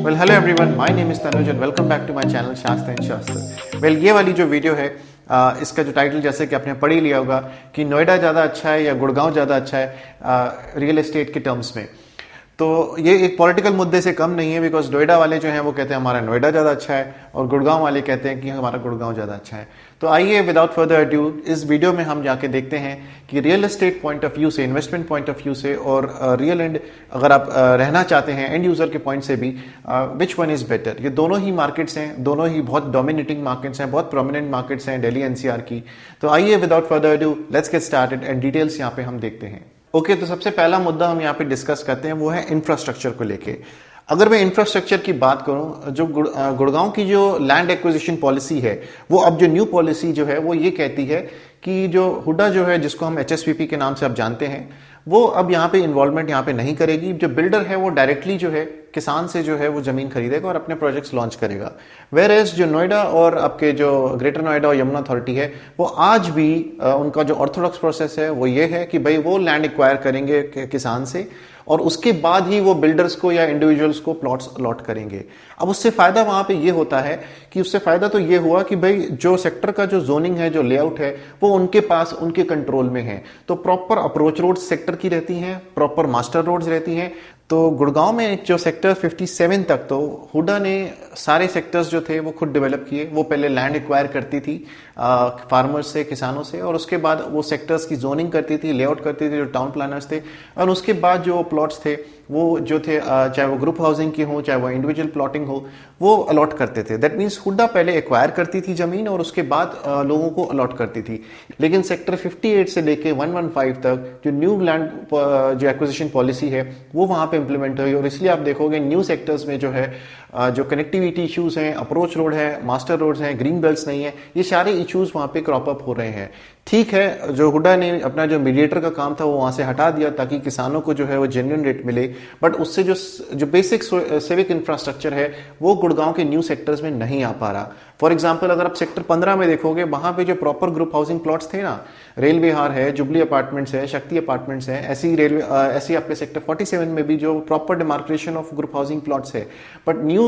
Well, hello everyone. My name is Tanuj and welcome back to my channel Shastra and Shastra. Well, ये वाली जो video है इसका जो टाइटल जैसे कि आपने पढ़ ही लिया होगा कि नोएडा ज़्यादा अच्छा है या गुड़गांव ज़्यादा अच्छा है रियल एस्टेट के टर्म्स में। तो ये एक पॉलिटिकल मुद्दे से कम नहीं है, बिकॉज नोएडा वाले जो हैं वो कहते हैं हमारा नोएडा ज़्यादा अच्छा है और गुड़गांव वाले कहते हैं कि हमारा गुड़गांव ज़्यादा अच्छा है। तो आइए विदाउट फर्दर अड्यू इस वीडियो में हम जाके देखते हैं कि real estate point of view से, इन्वेस्टमेंट पॉइंट ऑफ व्यू से और रियल एंड अगर आप रहना चाहते हैं एंड यूजर के पॉइंट से भी विच वन इज बेटर। ये दोनों ही मार्केट्स हैं, दोनों ही बहुत डोमिनेटिंग मार्केट्स हैं, बहुत प्रोमिनेंट मार्केट्स हैं दिल्ली एनसीआर की। तो आइए without further adieu let's get started and details यहाँ पे हम देखते हैं। ओके, तो सबसे पहला मुद्दा हम यहाँ पे डिस्कस करते हैं वो है इंफ्रास्ट्रक्चर को लेके। अगर मैं इंफ्रास्ट्रक्चर की बात करूं, जो गुड़गांव की जो लैंड एक्विजिशन पॉलिसी है वो अब जो न्यू पॉलिसी जो है वो ये कहती है कि जो हुडा जो है जिसको हम एचएसपीपी के नाम से अब जानते हैं वो अब यहाँ पे इन्वॉल्वमेंट यहाँ पे नहीं करेगी। जो बिल्डर है वो डायरेक्टली जो है किसान से जो है वो जमीन खरीदेगा और अपने प्रोजेक्ट्स लॉन्च करेगा। वेयर एज जो नोएडा और आपके जो ग्रेटर नोएडा और यमुना अथॉरिटी है वो आज भी उनका जो ऑर्थोडॉक्स प्रोसेस है वो ये है कि भाई वो लैंड एक्वायर करेंगे किसान से और उसके बाद ही वो बिल्डर्स को या इंडिविजुअल्स को प्लॉट्स अलॉट करेंगे। अब उससे फायदा वहां पे ये होता है कि उससे फायदा तो ये हुआ कि भाई जो सेक्टर का जो जोनिंग है, जो लेआउट है वो उनके पास, उनके कंट्रोल में है। तो प्रॉपर अप्रोच रोड सेक्टर की रहती हैं, प्रॉपर मास्टर रोड्स रहती हैं। तो गुड़गांव में जो सेक्टर 57 तक तो हुडा ने सारे सेक्टर्स जो थे वो खुद डेवलप किए। वो पहले लैंड एक्वायर करती थी फार्मर्स से, किसानों से, और उसके बाद वो सेक्टर्स की जोनिंग करती थी, लेआउट करती थी जो टाउन प्लानर्स थे, और उसके बाद जो प्लॉट्स थे वो जो थे चाहे वो ग्रुप हाउसिंग की हो चाहे वो इंडिविजुअल प्लॉटिंग हो वो अलॉट करते थे। दैट मीन्स हुडा पहले एक्वायर करती थी जमीन और उसके बाद लोगों को अलॉट करती थी। लेकिन सेक्टर 58 से लेके 115 तक जो न्यू लैंड जो एक्विजिशन पॉलिसी है वो वहां पे इंप्लीमेंट हुई और इसलिए आप देखोगे न्यू सेक्टर्स में जो है जो कनेक्टिविटी इश्यूज हैं, अप्रोच रोड है, मास्टर रोड्स हैं, ग्रीन बेल्ट्स नहीं है, ये सारे इश्यूज वहां पे क्रॉप अप हो रहे हैं। ठीक है, जो हुडा ने अपना जो मीडिएटर का काम था वो वहां से हटा दिया ताकि किसानों को जो है वो जेन्युइन रेट मिले, बट उससे जो बेसिक सिविक इंफ्रास्ट्रक्चर है वो गुड़गांव के न्यू सेक्टर्स में नहीं आ पा रहा। फॉर एग्जाम्पल अगर आप सेक्टर 15 में देखोगे वहां पे जो प्रॉपर ग्रुप हाउसिंग प्लॉट्स थे ना, रेलवे हार है, जुबली अपार्टमेंट्स है, शक्ति अपार्टमेंट्स है, ऐसी आपके सेक्टर 47 में भी जो proper demarcation of group housing plots है। बट न्यू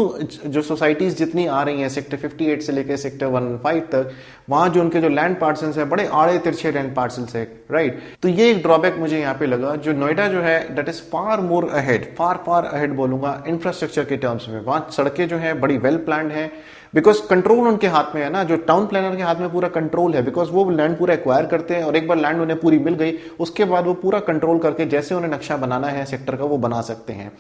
जो सोसाइटीज जितनी आ रही हैं सेक्टर 58 से लेकर सेक्टर 115 तक, वहां जो उनके जो लैंड पार्सल्स है बड़े आड़े तिरछे लैंड पार्सल्स है, राइट। तो ये एक ड्रॉबैक मुझे यहाँ पे लगा। जो नोएडा जो है that is far more ahead, far ahead बोलूंगा इंफ्रास्ट्रक्चर के टर्म्स में। वहां सड़कें जो है बड़ी वेल प्लान्ड है, बिकॉज कंट्रोल उनके हाथ में है ना, जो टाउन प्लानर के हाथ में पूरा कंट्रोल है, बिकॉज वो लैंड पूरा एक्वायर करते हैं और एक बार लैंड उन्हें पूरी मिल गई उसके बाद वो पूरा कंट्रोल करके जैसे उन्हें नक्शा बनाना है सेक्टर का वो बना सकते हैं।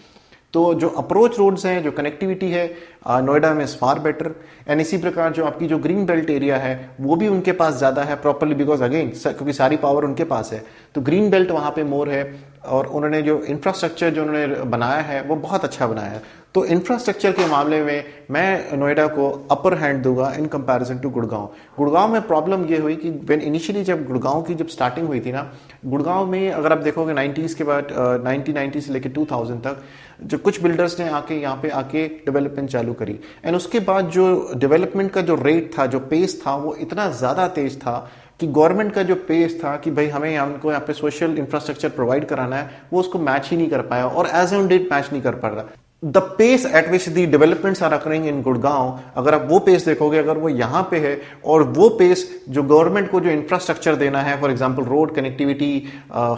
तो जो अप्रोच रोड्स हैं, जो कनेक्टिविटी है नोएडा में इज फार बेटर। एंड इसी प्रकार जो आपकी जो ग्रीन बेल्ट एरिया है वो भी उनके पास ज्यादा है प्रॉपरली, बिकॉज अगेन क्योंकि सारी पावर उनके पास है तो ग्रीन बेल्ट वहां पे मोर है और उन्होंने जो इंफ्रास्ट्रक्चर जो उन्होंने बनाया है वो बहुत अच्छा बनाया है। तो इंफ्रास्ट्रक्चर के मामले में मैं नोएडा को अपर हैंड दूंगा in comparison to Gurgaon. Gurgaon में प्रॉब्लम ये हुई कि व्हेन इनिशियली जब गुड़गांव की जब स्टार्टिंग हुई थी ना, गुड़गांव में अगर आप देखोगे 90s के बाद 1990 से लेकर 2000 तक जो कुछ बिल्डर्स ने आके यहाँ पे आके डेवलपमेंट चालू करी एंड उसके बाद जो डेवलपमेंट का जो रेट था, जो पेस था वो इतना ज्यादा तेज था कि गवर्नमेंट का जो पेस था कि भाई हमें हमको यहाँ पे सोशल इंफ्रास्ट्रक्चर प्रोवाइड कराना है वो उसको मैच ही नहीं कर पाया और एज ऑन डेट मैच नहीं कर पा रहा। The pace at which the developments are occurring in Gurgaon, अगर आप वो पेस देखोगे, अगर वो यहाँ पे है और वो पेस जो गवर्नमेंट को जो इंफ्रास्ट्रक्चर देना है, for example road connectivity,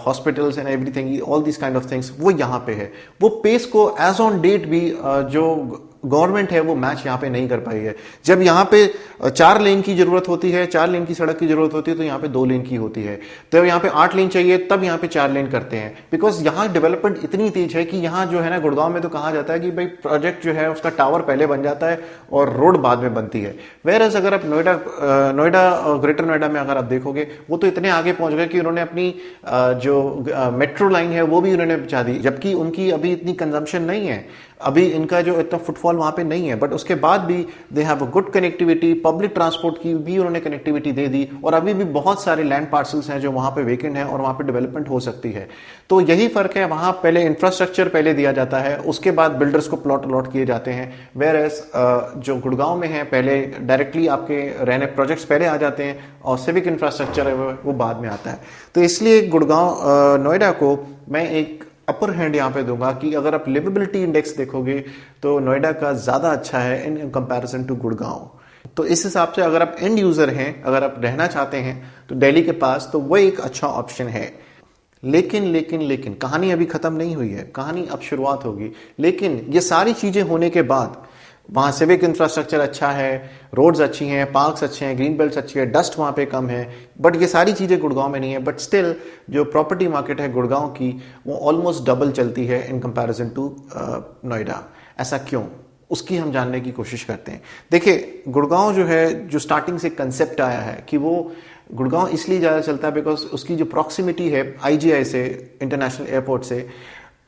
hospitals and everything, all this kind of things, वो यहाँ पे है। वो पेस को एज ऑन डेट भी जो गवर्नमेंट है वो मैच यहाँ पे नहीं कर पाई है। जब यहाँ पे 4 लेन की जरूरत होती है, 4 लेन की सड़क की जरूरत होती है तो यहाँ पे 2 लेन की होती है। तो यहाँ पे 8 लेन चाहिए तब यहाँ पे 4 लेन करते हैं, बिकॉज यहाँ डेवलपमेंट इतनी तेज है कि यहाँ जो है ना गुड़गांव में तो कहा जाता है कि भाई प्रोजेक्ट जो है उसका टावर पहले बन जाता है और रोड बाद में बनती है। वेयरएज अगर आप नोएडा ग्रेटर नोएडा में अगर आप देखोगे वो तो इतने आगे पहुंच गए कि उन्होंने अपनी जो मेट्रो लाइन है वो भी उन्होंने बचा दी, जबकि उनकी अभी इतनी कंजम्पशन नहीं है, अभी इनका जो इतना फुटफॉल वहां पे नहीं है, बट उसके बाद भी they have a good connectivity, public transport की भी उन्होंने कनेक्टिविटी दे दी और अभी भी बहुत सारे लैंड पार्सल्स हैं जो वहां पे वेकेंट हैं और वहां पे डेवलपमेंट हो सकती है। तो यही फर्क है, वहां पहले इंफ्रास्ट्रक्चर पहले दिया जाता है, उसके बाद बिल्डर्स को प्लॉट अलॉट किए जाते हैं। वेयर एज जो गुड़गांव में है पहले डायरेक्टली आपके रहने प्रोजेक्ट्स पहले आ जाते हैं और सिविक इंफ्रास्ट्रक्चर है वो बाद में आता है। तो इसलिए गुड़गांव नोएडा को मैं एक अपर हैंड यहाँ पे दूंगा कि अगर आप लिवेबिलिटी इंडेक्स देखोगे तो नोएडा का ज़्यादा अच्छा है इन कंपैरिजन टू गुड़गांव। तो इस हिसाब से अगर आप एंड यूज़र हैं, अगर आप रहना चाहते हैं तो दिल्ली के पास, तो वो एक अच्छा ऑप्शन है। लेकिन लेकिन लेकिन कहानी अभी ख़त्म नहीं हुई है, कहानी अब शुरुआत होगी। लेकिन ये सारी चीज़ें होने के बाद वहाँ सिविक इंफ्रास्ट्रक्चर अच्छा है, रोड्स अच्छी हैं, पार्क्स अच्छे हैं, ग्रीन बेल्ट्स अच्छी है, डस्ट वहाँ पे कम है, बट ये सारी चीज़ें गुड़गांव में नहीं है। बट स्टिल जो प्रॉपर्टी मार्केट है गुड़गांव की वो ऑलमोस्ट डबल चलती है इन कंपैरिजन टू नोएडा। ऐसा क्यों, उसकी हम जानने की कोशिश करते हैं। देखिए, गुड़गांव जो है, जो स्टार्टिंग से कंसेप्ट आया है कि वो गुड़गांव इसलिए ज़्यादा चलता है बिकॉज उसकी जो प्रॉक्सिमिटी है आईजीआई से, इंटरनेशनल एयरपोर्ट से,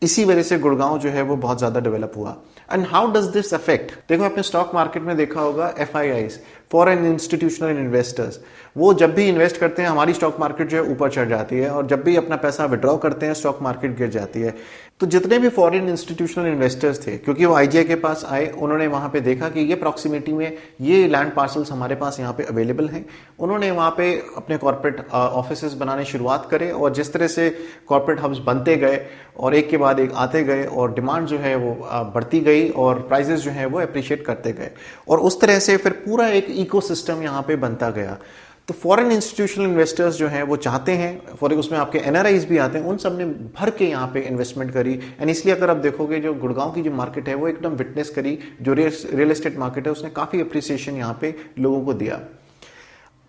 इसी वजह से गुड़गांव जो है वो बहुत ज़्यादा डेवलप हुआ। And how does this affect, देखो आपने स्टॉक मार्केट में देखा होगा एफआईआईज, फॉरेन इंस्टीट्यूशनल इन्वेस्टर्स, वो जब भी इन्वेस्ट करते हैं हमारी स्टॉक मार्केट जो है ऊपर चढ़ जाती है, और जब भी अपना पैसा विड्रॉ करते हैं स्टॉक मार्केट गिर जाती है। तो जितने भी फॉरेन इंस्टीट्यूशनल इन्वेस्टर्स थे, क्योंकि वो आईजीआई के पास आए, उन्होंने वहां पे देखा कि ये प्रॉक्सिमिटी में ये लैंड पार्सल्स हमारे पास यहाँ पे अवेलेबल हैं, उन्होंने वहां पे अपने कॉर्पोरेट ऑफिसेस बनाने शुरुआत करे, और जिस तरह से कॉर्पोरेट हब्स बनते गए और एक के बाद एक आते गए और डिमांड जो है वो बढ़ती गई और प्राइजेस जो है वो अप्रिशिएट करते गए, और उस तरह से फिर पूरा एक इकोसिस्टम यहाँ पे बनता गया। तो फॉरेन इंस्टीट्यूशनल इन्वेस्टर्स जो हैं वो चाहते हैं, फॉर उसमें आपके एनआरआईज भी आते हैं, उन सब ने भर के यहाँ पे इन्वेस्टमेंट करी। एंड इसलिए अगर आप देखोगे जो गुड़गांव की जो मार्केट है वो एकदम विटनेस करी, जो रियल एस्टेट मार्केट है उसने काफ़ी अप्रिसिएशन यहाँ पे लोगों को दिया।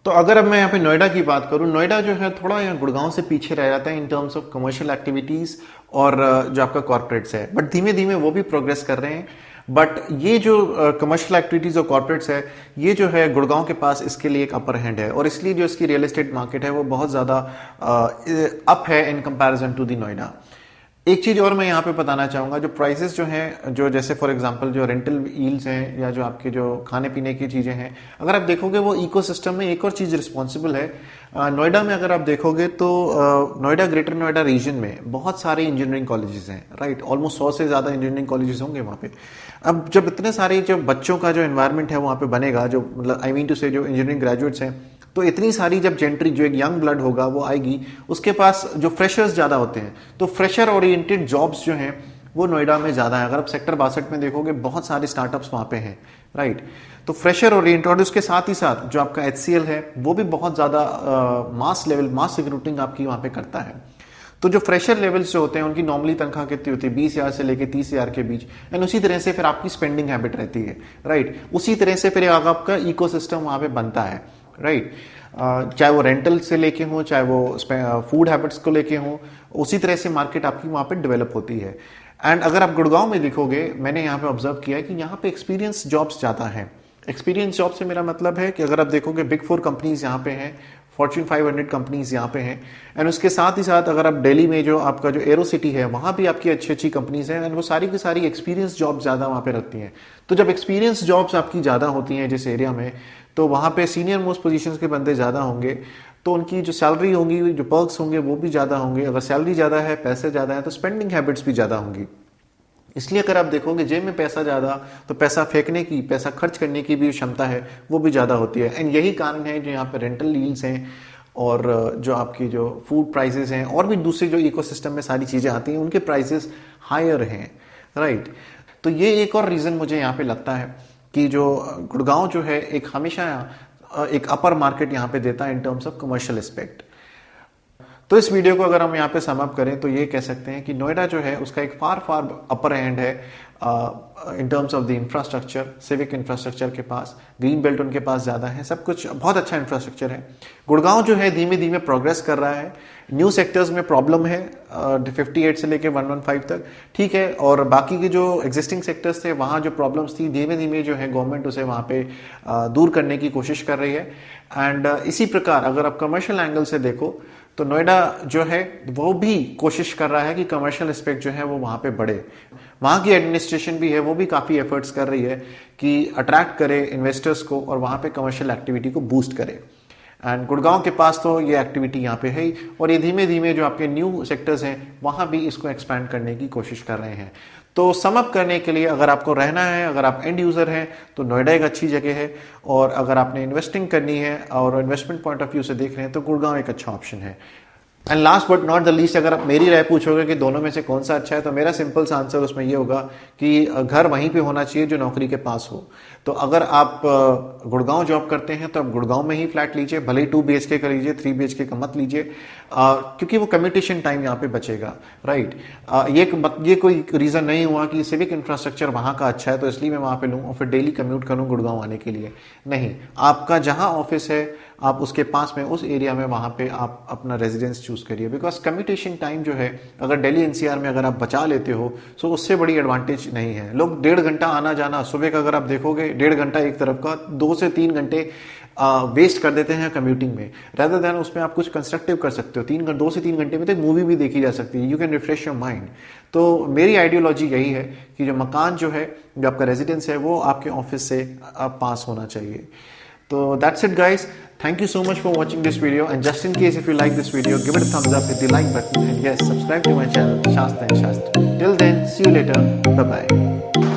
तो अगर अब मैं यहाँ पे नोएडा की बात करूँ, नोएडा जो है थोड़ा यहाँ गुड़गांव से पीछे रह जाता है in terms of commercial activities और जो आपका कॉर्पोरेट्स है, बट धीमे धीमे वो भी प्रोग्रेस कर रहे हैं। बट ये जो कमर्शियल एक्टिविटीज़ और कॉर्पोरेट्स है, ये जो है गुड़गांव के पास इसके लिए एक अपर हैंड है, और इसलिए जो इसकी रियल एस्टेट मार्केट है वो बहुत ज़्यादा अप है in comparison to the Noida. एक चीज़ और मैं यहाँ पे बताना चाहूँगा, जो प्राइसेस जो हैं, जो जैसे फॉर एग्जांपल जो रेंटल यील्ड्स हैं या जो आपके जो खाने पीने की चीज़ें हैं, अगर आप देखोगे वो इकोसिस्टम में एक और चीज़ रिस्पॉन्सिबल है। नोएडा में अगर आप देखोगे तो नोएडा, ग्रेटर नोएडा रीजन में बहुत सारे इंजीनियरिंग कॉलेजेस हैं, राइट, ऑलमोस्ट 100 से ज़्यादा इंजीनियरिंग कॉलेजेस होंगे वहाँ पे। अब जब इतने सारे जो बच्चों का जो एनवायरनमेंट है वहाँ पे बनेगा, जो मतलब आई मीन टू से जो इंजीनियरिंग ग्रेजुएट्स हैं, तो इतनी सारी जब जेंट्री, जो एक यंग ब्लड होगा वो आएगी, उसके पास जो फ्रेशर्स ज़्यादा होते हैं, तो फ्रेशर ओरिएंटेड जॉब्स जो हैं वो नोएडा में ज़्यादा है। अगर आप सेक्टर 62 में देखोगे बहुत सारे स्टार्टअप्स वहाँ पे हैं, राइट। तो फ्रेशर ओरिएंटेड, और उसके साथ ही साथ जो आपका HCL है वो भी बहुत ज़्यादा मास लेवल, मास रिक्रूटिंग आपकी वहाँ पे करता है। तो जो फ्रेशर लेवल्स जो होते हैं उनकी नॉर्मली तनख्वाह कितनी होती है, 20,000 से लेकर 30,000 के बीच। एंड उसी तरह से फिर आपकी स्पेंडिंग हैबिट रहती है, राइट। उसी तरह से फिर आपका इकोसिस्टम वहाँ पे बनता है, राइट। चाहे वो रेंटल से लेके हो, चाहे वो फूड हैबिट्स को लेके हो, उसी तरह से मार्केट आपकी वहाँ पे डेवलप होती है। एंड अगर आप गुड़गांव में देखोगे, मैंने यहाँ पे ऑब्जर्व किया है कि यहाँ पे एक्सपीरियंस जॉब्स ज़्यादा हैं। एक्सपीरियंस जॉब से मेरा मतलब है कि अगर आप देखोगे बिग 4 कंपनीज यहाँ पे हैं, फॉर्च्यून 500 कंपनीज यहाँ पे हैं, एंड उसके साथ ही साथ अगर आप दिल्ली में जो आपका जो एरो सिटी है वहाँ भी आपकी अच्छी अच्छी कंपनीज हैं, एंड वो सारी की सारी एक्सपीरियंस जॉब ज़्यादा वहाँ पे रखती हैं। तो जब एक्सपीरियंस जॉब्स आपकी ज़्यादा होती हैं जिस एरिया में, तो वहाँ पे सीनियर मोस्ट पोजीशंस के बंदे ज़्यादा होंगे, तो उनकी जो सैलरी होंगी, जो पर्क्स होंगे वो भी ज़्यादा होंगे। अगर सैलरी ज़्यादा है, पैसे ज़्यादा है, तो स्पेंडिंग हैबिट्स भी ज़्यादा होंगी। इसलिए अगर आप देखोगे जेब में पैसा ज़्यादा, तो पैसा फेंकने की, पैसा खर्च करने की भी क्षमता है वो भी ज़्यादा होती है। एंड यही कारण है जो यहाँ पे रेंटल यील्ड्स हैं और जो आपकी जो फूड प्राइसेस हैं और भी दूसरी जो इकोसिस्टम में सारी चीज़ें आती हैं उनके प्राइसेस हायर हैं, राइट। तो ये एक और रीज़न मुझे यहाँ पे लगता है कि जो गुड़गांव जो है एक हमेशा एक अपर मार्केट यहाँ पे देता है in terms of commercial aspect. तो इस वीडियो को अगर हम यहाँ पे सम अप करें तो ये कह सकते हैं कि नोएडा जो है उसका एक फार फार अपर एंड है in terms of the infrastructure, civic infrastructure के पास, ग्रीन बेल्ट उनके पास ज़्यादा है, सब कुछ बहुत अच्छा इंफ्रास्ट्रक्चर है। गुड़गांव जो है धीमे धीमे प्रोग्रेस कर रहा है। न्यू सेक्टर्स में प्रॉब्लम है 58 से लेके 115 तक, ठीक है, और बाकी के जो एग्जिस्टिंग सेक्टर्स थे वहाँ जो प्रॉब्लम्स थी धीमे धीमे जो है गवर्नमेंट उसे वहाँ पे दूर करने की कोशिश कर रही है। एंड इसी प्रकार अगर आप कमर्शियल एंगल से देखो तो नोएडा जो है वो भी कोशिश कर रहा है कि कमर्शियल एस्पेक्ट जो है वो वहाँ पे बढ़े। वहाँ की एडमिनिस्ट्रेशन भी है वो भी काफ़ी एफर्ट्स कर रही है कि अट्रैक्ट करे इन्वेस्टर्स को और वहाँ पे कमर्शियल एक्टिविटी को बूस्ट करे। एंड गुड़गांव के पास तो ये एक्टिविटी यहाँ पे है ही, और ये धीमे धीमे जो आपके न्यू सेक्टर्स हैं वहाँ भी इसको एक्सपैंड करने की कोशिश कर रहे हैं। तो समअप करने के लिए अगर आपको रहना है, अगर आप एंड यूज़र हैं तो नोएडा एक अच्छी जगह है, और अगर आपने इन्वेस्टिंग करनी है और इन्वेस्टमेंट पॉइंट ऑफ व्यू से देख रहे हैं तो गुड़गांव एक अच्छा ऑप्शन है। And last but not the least, अगर आप मेरी राय पूछोगे कि दोनों में से कौन सा अच्छा है, तो मेरा सिंपल सा आंसर उसमें ये होगा कि घर वहीं पे होना चाहिए जो नौकरी के पास हो। तो अगर आप गुड़गांव जॉब करते हैं तो आप गुड़गांव में ही फ्लैट लीजिए, भले ही 2 BHK का लीजिए, 3 BHK का मत लीजिए, क्योंकि वो कम्यूटेशन टाइम यहाँ पे बचेगा, राइट। ये कोई रीज़न नहीं हुआ कि सिविक इंफ्रास्ट्रक्चर वहाँ का अच्छा है तो इसलिए मैं वहाँ पे लूँ और फिर डेली कम्यूट करूँ गुड़गांव आने के लिए। नहीं, आपका जहाँ ऑफिस है आप उसके पास में उस एरिया में वहाँ पे आप अपना रेजिडेंस चूज करिए, बिकॉज कम्यूटेशन टाइम जो है अगर दिल्ली NCR में अगर आप बचा लेते हो तो उससे बड़ी एडवांटेज नहीं है। लोग 1.5 घंटा आना जाना, सुबह का अगर आप देखोगे 1.5 घंटा एक तरफ का, 2 से 3 घंटे वेस्ट कर देते हैं कम्यूटिंग में। रेदर देन उसमें आप कुछ कंस्ट्रक्टिव कर सकते हो, 2 से 3 घंटे में तो एक मूवी भी देखी जा सकती है, you can refresh your mind. तो मेरी आइडियोलॉजी यही है कि जो मकान जो है, जो आपका रेजिडेंस है, वो आपके ऑफिस से पास होना चाहिए। So that's it guys, thank you so much for watching this video, and just in case if you like this video, give it a thumbs up, hit the like button, and yes, subscribe to my channel Shastra and Shastra. Till then, see you later, bye bye.